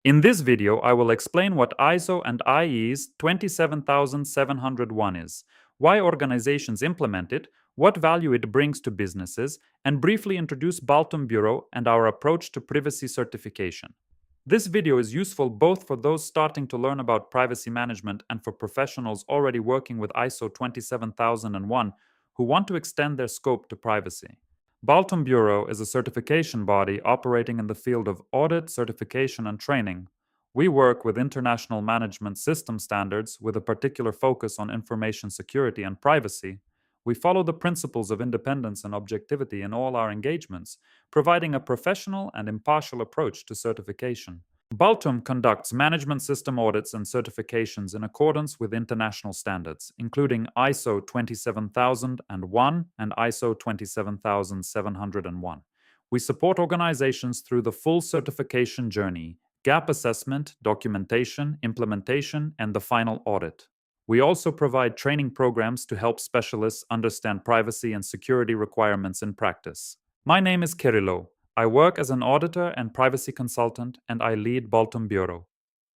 In this video, I will explain what ISO and IEC 27701 is, why organizations implement it, what value it brings to businesses, and briefly introduce BALTUM Bureau and our approach to privacy certification. This video is useful both for those starting to learn about privacy management and for professionals already working with ISO 27001 who want to extend their scope to privacy. BALTUM Bureau is a certification body operating in the field of audit, certification, and training. We work with international management system standards with a particular focus on information security and privacy. We follow the principles of independence and objectivity in all our engagements, providing a professional and impartial approach to certification. BALTUM conducts management system audits and certifications in accordance with international standards, including ISO 27001 and ISO 27701. We support organizations through the full certification journey, gap assessment, documentation, implementation, and the final audit. We also provide training programs to help specialists understand privacy and security requirements in practice. My name is Kyrylo. I work as an auditor and privacy consultant, and I lead BALTUM Bureau.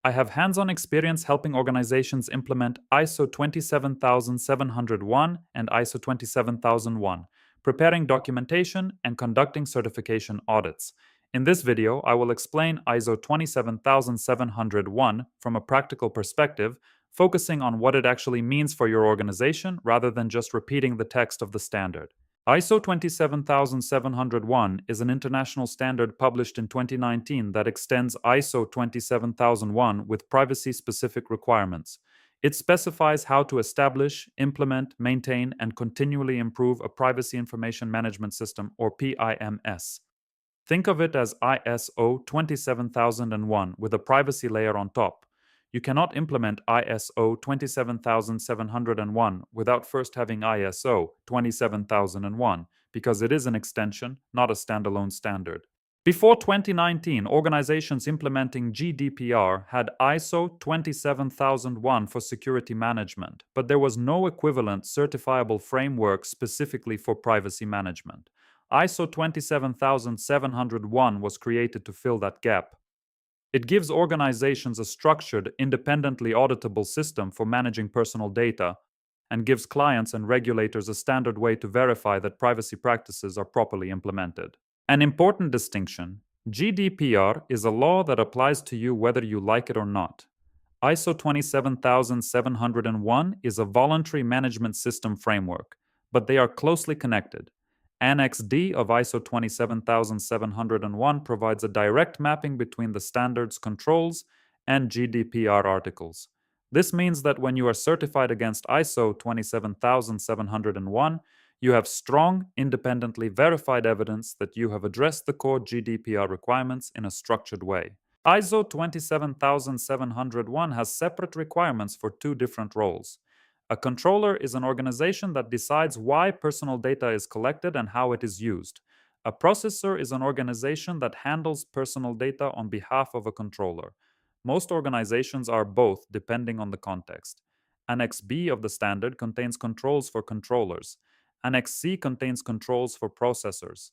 I have hands-on experience helping organizations implement ISO 27701 and ISO 27001, preparing documentation and conducting certification audits. In this video, I will explain ISO 27701 from a practical perspective, focusing on what it actually means for your organization rather than just repeating the text of the standard. ISO 27701 is an international standard published in 2019 that extends ISO 27001 with privacy-specific requirements. It specifies how to establish, implement, maintain, and continually improve a privacy information management system, or PIMS. Think of it as ISO 27001 with a privacy layer on top. You cannot implement ISO 27701 without first having ISO 27001 because it is an extension, not a standalone standard. Before 2019, organizations implementing GDPR had ISO 27001 for security management, but there was no equivalent certifiable framework specifically for privacy management. ISO 27701 was created to fill that gap. It gives organizations a structured, independently auditable system for managing personal data and gives clients and regulators a standard way to verify that privacy practices are properly implemented. An important distinction: GDPR is a law that applies to you whether you like it or not. ISO 27701 is a voluntary management system framework, but they are closely connected. Annex D of ISO 27701 provides a direct mapping between the standard's controls and GDPR articles. This means that when you are certified against ISO 27701, you have strong, independently verified evidence that you have addressed the core GDPR requirements in a structured way. ISO 27701 has separate requirements for two different roles. A controller is an organization that decides why personal data is collected and how it is used. A processor is an organization that handles personal data on behalf of a controller. Most organizations are both, depending on the context. Annex B of the standard contains controls for controllers. Annex C contains controls for processors.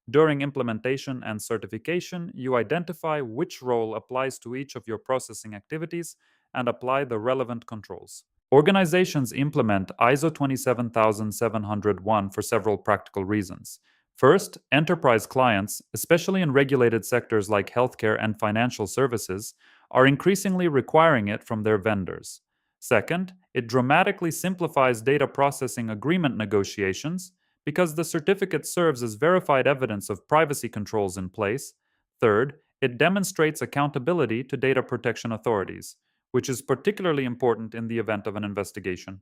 During implementation and certification, you identify which role applies to each of your processing activities and apply the relevant controls. Organizations implement ISO 27701 for several practical reasons. First, enterprise clients, especially in regulated sectors like healthcare and financial services, are increasingly requiring it from their vendors. Second, it dramatically simplifies data processing agreement negotiations because the certificate serves as verified evidence of privacy controls in place. Third, it demonstrates accountability to data protection authorities, which is particularly important in the event of an investigation.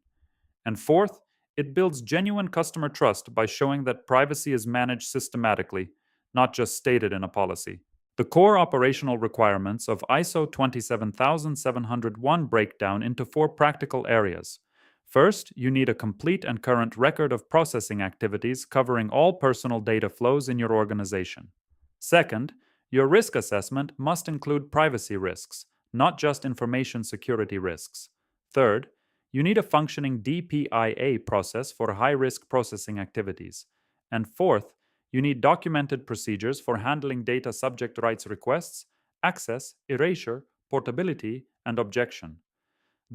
And fourth, it builds genuine customer trust by showing that privacy is managed systematically, not just stated in a policy. The core operational requirements of ISO 27701 break down into four practical areas. First, you need a complete and current record of processing activities covering all personal data flows in your organization. Second, your risk assessment must include privacy risks, not just information security risks. Third, you need a functioning DPIA process for high-risk processing activities. And fourth, you need documented procedures for handling data subject rights requests, access, erasure, portability, and objection.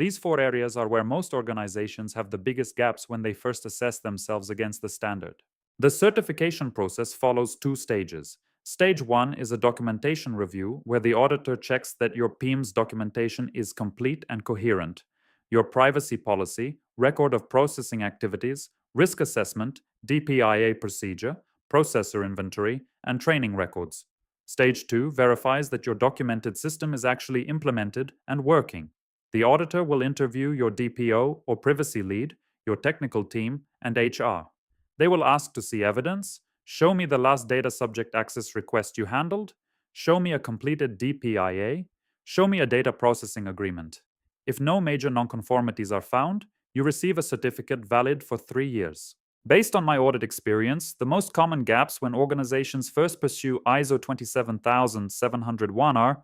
These four areas are where most organizations have the biggest gaps when they first assess themselves against the standard. The certification process follows two stages. Stage 1 is a documentation review where the auditor checks that your PIM's documentation is complete and coherent. Your privacy policy, record of processing activities, risk assessment, DPIA procedure, processor inventory, and training records. Stage 2 verifies that your documented system is actually implemented and working. The auditor will interview your DPO or privacy lead, your technical team, and HR. They will ask to see evidence, show me the last data subject access request you handled, show me a completed DPIA, show me a data processing agreement. If no major nonconformities are found, you receive a certificate valid for 3 years. Based on my audit experience, the most common gaps when organizations first pursue ISO 27701 are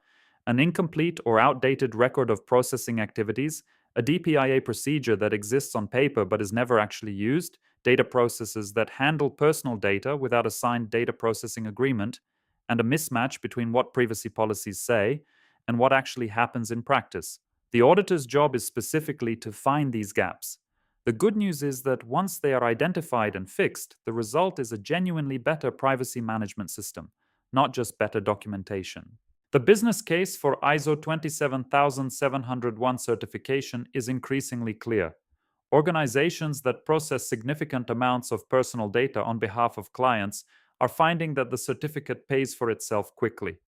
an incomplete or outdated record of processing activities, a DPIA procedure that exists on paper but is never actually used, data processes that handle personal data without a signed data processing agreement, and a mismatch between what privacy policies say and what actually happens in practice. The auditor's job is specifically to find these gaps. The good news is that once they are identified and fixed, the result is a genuinely better privacy management system, not just better documentation. The business case for ISO 27701 certification is increasingly clear. Organizations that process significant amounts of personal data on behalf of clients are finding that the certificate pays for itself quickly.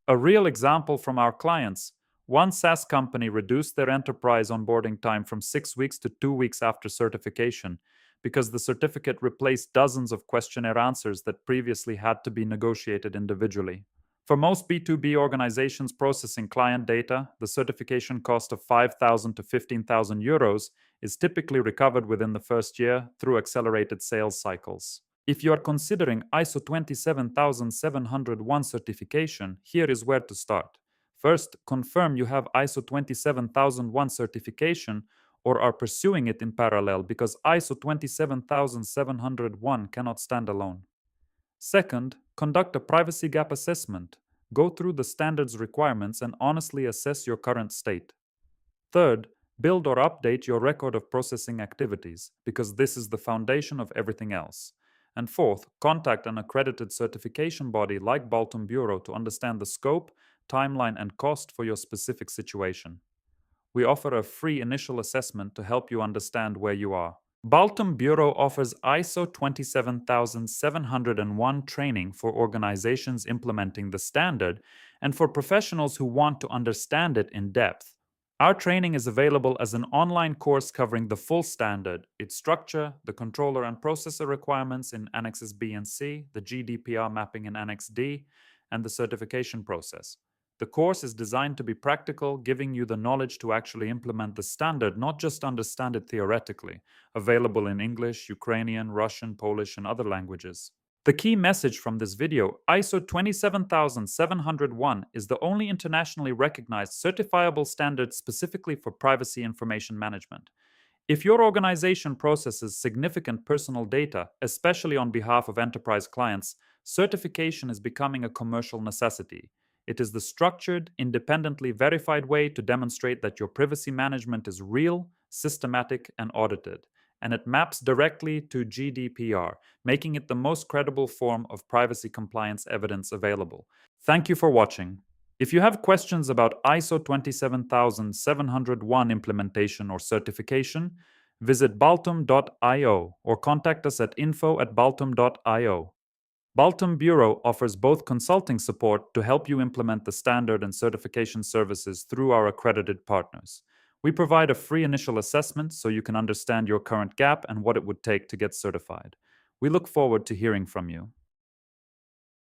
A real example from our clients: one SaaS company reduced their enterprise onboarding time from 6 weeks to 2 weeks after certification because the certificate replaced dozens of questionnaire answers that previously had to be negotiated individually. For most B2B organizations processing client data, the certification cost of 5,000 to 15,000 euros is typically recovered within the first year through accelerated sales cycles. If you are considering ISO 27701 certification, here is where to start. First, confirm you have ISO 27001 certification or are pursuing it in parallel, because ISO 27701 cannot stand alone. Second, conduct a privacy gap assessment. Go through the standards requirements and honestly assess your current state. Third, build or update your record of processing activities, because this is the foundation of everything else. And fourth, contact an accredited certification body like BALTUM Bureau to understand the scope, timeline, and cost for your specific situation. We offer a free initial assessment to help you understand where you are. BALTUM Bureau offers ISO 27701 training for organizations implementing the standard and for professionals who want to understand it in depth. Our training is available as an online course covering the full standard, its structure, the controller and processor requirements in Annexes B and C, the GDPR mapping in Annex D, and the certification process. The course is designed to be practical, giving you the knowledge to actually implement the standard, not just understand it theoretically. Available in English, Ukrainian, Russian, Polish, and other languages. The key message from this video: ISO 27701 is the only internationally recognized certifiable standard specifically for privacy information management. If your organization processes significant personal data, especially on behalf of enterprise clients, certification is becoming a commercial necessity. It is the structured, independently verified way to demonstrate that your privacy management is real, systematic, and audited. And it maps directly to GDPR, making it the most credible form of privacy compliance evidence available. Thank you for watching. If you have questions about ISO 27701 implementation or certification, visit baltum.io or contact us at info@baltum.io. BALTUM Bureau offers both consulting support to help you implement the standard and certification services through our accredited partners. We provide a free initial assessment so you can understand your current gap and what it would take to get certified. We look forward to hearing from you.